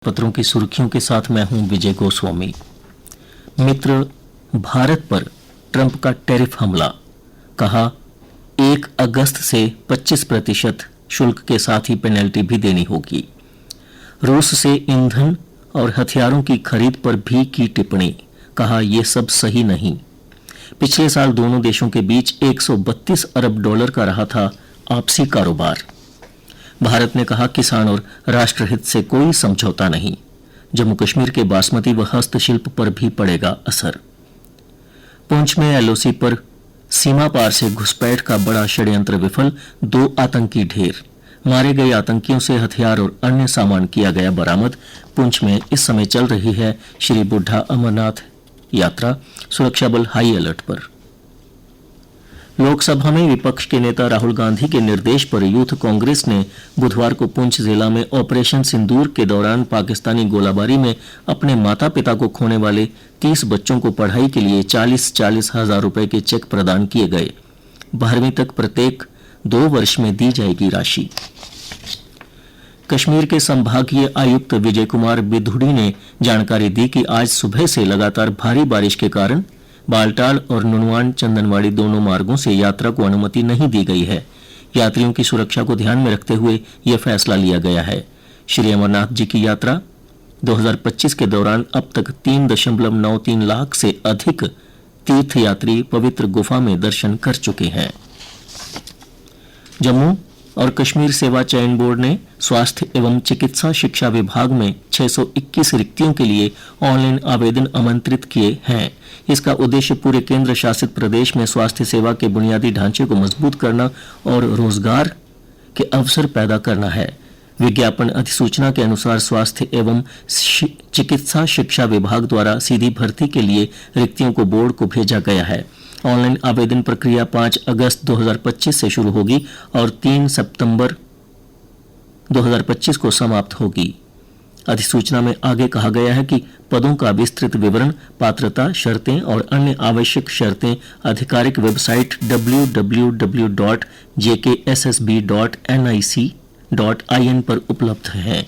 पत्रों की सुर्खियों के साथ मैं हूं विजय गोस्वामी। मित्र, भारत पर ट्रंप का टैरिफ हमला, कहा 1 अगस्त से 25% शुल्क के साथ ही पेनल्टी भी देनी होगी। रूस से ईंधन और हथियारों की खरीद पर भी की टिप्पणी, कहा यह सब सही नहीं। पिछले साल दोनों देशों के बीच 132 अरब डॉलर का रहा था आपसी कारोबार। भारत ने कहा किसान और राष्ट्रहित से कोई समझौता नहीं। जम्मू कश्मीर के बासमती व हस्तशिल्प पर भी पड़ेगा असर। पुंछ में एलओसी पर सीमा पार से घुसपैठ का बड़ा षड्यंत्र विफल, 2 आतंकी ढेर। मारे गए आतंकियों से हथियार और अन्य सामान किया गया बरामद। पुंछ में इस समय चल रही है श्री बुढ़ा अमरनाथ यात्रा, सुरक्षा बल हाई अलर्ट पर। लोकसभा में विपक्ष के नेता राहुल गांधी के निर्देश पर यूथ कांग्रेस ने बुधवार को पुंछ जिला में ऑपरेशन सिंदूर के दौरान पाकिस्तानी गोलाबारी में अपने माता पिता को खोने वाले 30 बच्चों को पढ़ाई के लिए 40-40 हजार रुपए के चेक प्रदान किए गए। 12वीं तक प्रत्येक 2 वर्ष में दी जाएगी राशि। कश्मीर के संभागीय आयुक्त विजय कुमार बिधुड़ी ने जानकारी दी कि आज सुबह से लगातार भारी बारिश के कारण बालटाल और नुनवान चंदनवाड़ी दोनों मार्गों से यात्रा को अनुमति नहीं दी गई है। यात्रियों की सुरक्षा को ध्यान में रखते हुए यह फैसला लिया गया है। श्री अमरनाथ जी की यात्रा 2025 के दौरान अब तक 3.93 लाख से अधिक तीर्थयात्री पवित्र गुफा में दर्शन कर चुके हैं। जम्मू और कश्मीर सेवा चयन बोर्ड ने स्वास्थ्य एवं चिकित्सा शिक्षा विभाग में 621 रिक्तियों के लिए ऑनलाइन आवेदन आमंत्रित किए हैं। इसका उद्देश्य पूरे केंद्र शासित प्रदेश में स्वास्थ्य सेवा के बुनियादी ढांचे को मजबूत करना और रोजगार के अवसर पैदा करना है। विज्ञापन अधिसूचना के अनुसार स्वास्थ्य एवं चिकित्सा शिक्षा विभाग द्वारा सीधी भर्ती के लिए रिक्तियों को बोर्ड को भेजा गया है। ऑनलाइन आवेदन प्रक्रिया 5 अगस्त 2025 से शुरू होगी और 3 सितंबर 2025 को समाप्त होगी। अधिसूचना में आगे कहा गया है कि पदों का विस्तृत विवरण, पात्रता, शर्तें और अन्य आवश्यक शर्तें आधिकारिक वेबसाइट www.jkssb.nic.in पर उपलब्ध है।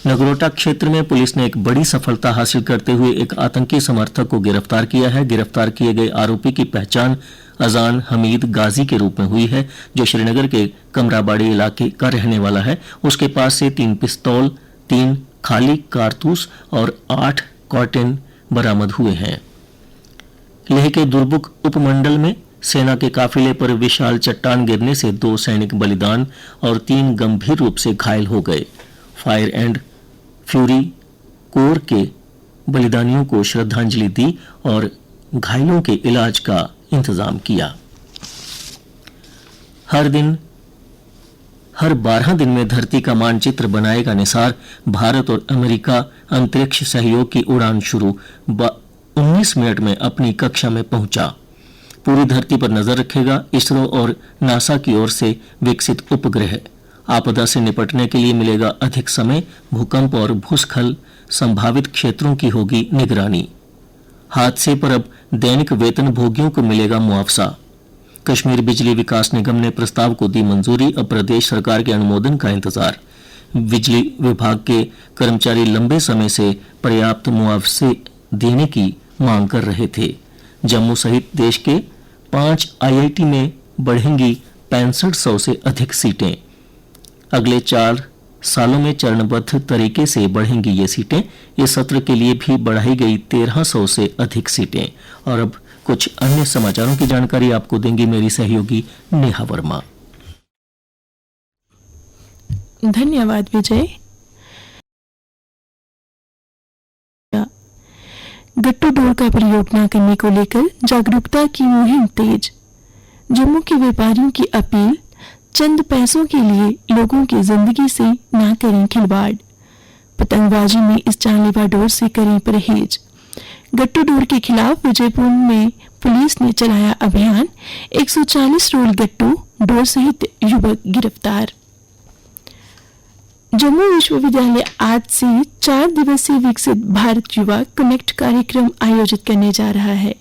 नगरोटा क्षेत्र में पुलिस ने एक बड़ी सफलता हासिल करते हुए एक आतंकी समर्थक को गिरफ्तार किया है। गिरफ्तार किए गए आरोपी की पहचान अजान हमीद गाजी के रूप में हुई है, जो श्रीनगर के कमराबाड़ी इलाके का रहने वाला है। उसके पास से 3 पिस्तौल, 3 खाली कारतूस और 8 कॉर्टेन बरामद हुए हैं। लेह के दुर्बुक उपमंडल में सेना के काफिले पर विशाल चट्टान गिरने से 2 सैनिक बलिदान और 3 गंभीर रूप से घायल हो गए। फायर एंड फ्यूरी कोर के बलिदानियों को श्रद्धांजलि दी और घायलों के इलाज का इंतजाम किया। हर 12 दिन में धरती का मानचित्र बनाएगा निसार। भारत और अमेरिका अंतरिक्ष सहयोग की उड़ान शुरू, 19 मिनट में अपनी कक्षा में पहुंचा। पूरी धरती पर नजर रखेगा इसरो और नासा की ओर से विकसित उपग्रह। आपदा से निपटने के लिए मिलेगा अधिक समय। भूकंप और भूस्खलन संभावित क्षेत्रों की होगी निगरानी। हादसे पर अब दैनिक वेतन भोगियों को मिलेगा मुआवजा। कश्मीर बिजली विकास निगम ने प्रस्ताव को दी मंजूरी। अब प्रदेश सरकार के अनुमोदन का इंतजार। बिजली विभाग के कर्मचारी लंबे समय से पर्याप्त मुआवजे देने की मांग कर रहे थे। जम्मू सहित देश के 5 आईआईटी में बढ़ेंगी 6500 से अधिक सीटें। अगले 4 सालों में चरणबद्ध तरीके से बढ़ेंगी ये सीटें। इस सत्र के लिए भी बढ़ाई गई 1300 से अधिक सीटें। और अब कुछ अन्य समाचारों की जानकारी आपको देंगी मेरी सहयोगी नेहा वर्मा। धन्यवाद विजय। गट्टू डोर का प्रयोग न करने को लेकर जागरूकता की मुहिम तेज। जम्मू के व्यापारियों की अपील, चंद पैसों के लिए लोगों की जिंदगी से ना करें खिलवाड़। पतंगबाजी में इस जानलेवा डोर से करें परहेज। गट्टू डोर के खिलाफ विजयपुर में पुलिस ने चलाया अभियान। 140 रोल गट्टू डोर सहित युवक गिरफ्तार। जम्मू विश्वविद्यालय आज से 4 दिवसीय विकसित भारत युवा कनेक्ट कार्यक्रम आयोजित करने जा रहा है।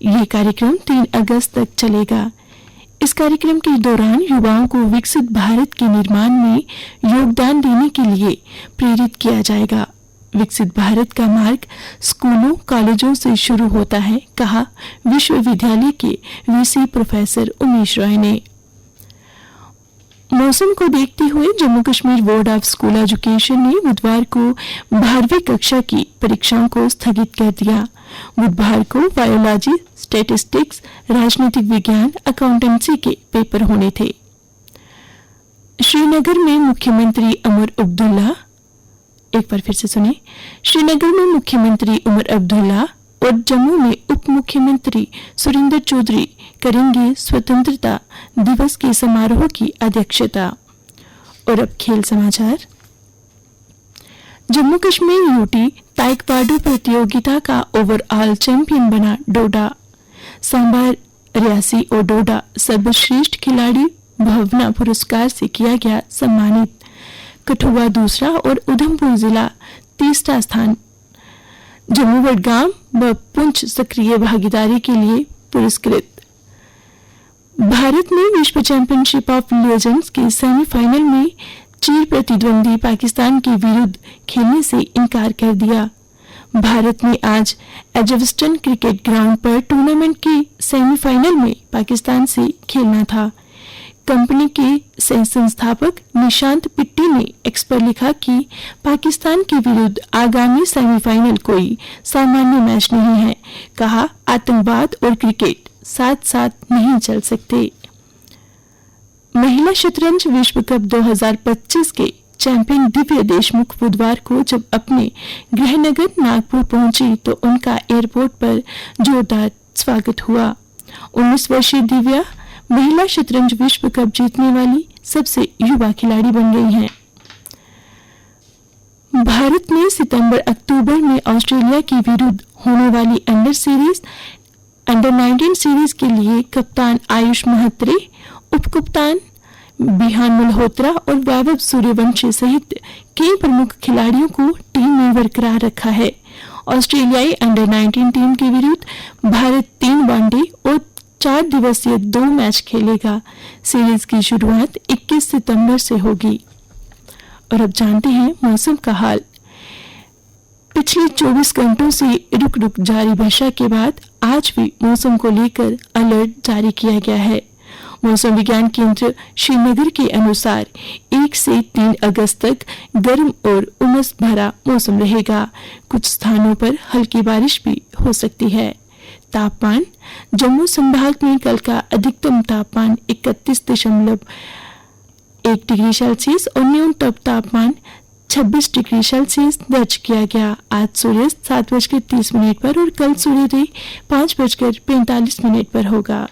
ये कार्यक्रम 3 अगस्त तक चलेगा। इस कार्यक्रम के दौरान युवाओं को विकसित भारत के निर्माण में योगदान देने के लिए प्रेरित किया जाएगा। विकसित भारत का मार्ग स्कूलों कॉलेजों से शुरू होता है, कहा विश्वविद्यालय के वीसी प्रोफेसर उमेश रॉय ने। मौसम को देखते हुए Jammu Kashmir board of school education ने बुधवार को 12वीं कक्षा की परीक्षाओं को स्थगित कर दिया। बुधवार को बायोलॉजी, स्टैटिस्टिक्स, राजनीतिक विज्ञान, अकाउंटेंसी के पेपर होने थे। श्रीनगर में मुख्यमंत्री उमर अब्दुल्ला, एक बार फिर से सुने, श्रीनगर में मुख्यमंत्री उमर अब्दुल्ला और जम्मू में उप मुख्यमंत्री सुरेंद्र चौधरी करेंगे स्वतंत्रता दिवस के समारोह की अध्यक्षता। और अब खेल समाचार। जम्मू कश्मीर यूटी ताइक्वांडो प्रतियोगिता का ओवरऑल चैंपियन बना डोडा। सांबा, रियासी और डोडा सर्वश्रेष्ठ खिलाड़ी भावना पुरस्कार से किया गया सम्मानित। कठुआ दूसरा और उधमपुर जिला तीसरा स्थान। जम्मू वडगाम व पुंछ सक्रिय भागीदारी के लिए पुरस्कृत। भारत ने विश्व चैंपियनशिप ऑफ लेजेंड्स के सेमीफाइनल में चिर प्रतिद्वंदी पाकिस्तान के विरुद्ध खेलने से इनकार कर दिया। भारत ने आज एजबस्टन क्रिकेट ग्राउंड पर टूर्नामेंट के सेमीफाइनल में पाकिस्तान से खेलना था। कंपनी के सह संस्थापक निशांत पिट्टी ने एक्स पर लिखा कि पाकिस्तान के विरुद्ध आगामी सेमीफाइनल कोई सामान्य मैच नहीं है। कहा, आतंकवाद और क्रिकेट साथ साथ नहीं चल सकते। महिला शतरंज विश्व कप 2025 के चैंपियन दिव्या देशमुख बुधवार को जब अपने गृहनगर नागपुर पहुंची तो उनका एयरपोर्ट पर जोरदार स्वागत हुआ। 19 वर्षीय दिव्या महिला शतरंज विश्व कप जीतने वाली सबसे युवा खिलाड़ी बन गई हैं। भारत ने सितंबर-अक्टूबर में ऑस्ट्रेलिया के विरुद्ध होने वाली अंडर 19 सीरीज के लिए कप्तान आयुष महात्रे, उपकप्तान बिहान मल्होत्रा और वैभव सूर्यवंशी सहित कई प्रमुख खिलाड़ियों को टीम में बरकरार रखा है। ऑस्ट्रेलियाई अंडर 19 टीम के विरुद्ध भारत 3 वनडे और 4 दिवसीय 2 मैच खेलेगा। सीरीज की शुरुआत 21 सितंबर से होगी। और अब जानते हैं मौसम का हाल। पिछले 24 घंटों से रुक रुक जारी वर्षा के बाद आज भी मौसम को लेकर अलर्ट जारी किया गया है। मौसम विज्ञान केंद्र श्रीनगर के अनुसार 1 से 3 अगस्त तक गर्म और उमस भरा मौसम रहेगा। कुछ स्थानों पर हल्की बारिश भी हो सकती है। तापमान जम्मू संभाग में कल का अधिकतम तापमान 31.1 डिग्री सेल्सियस और न्यूनतम तापमान 26 डिग्री सेल्सियस दर्ज किया गया। आज सूर्यास्त 7:30 पर और कल सूर्योदय 5:45 पर होगा।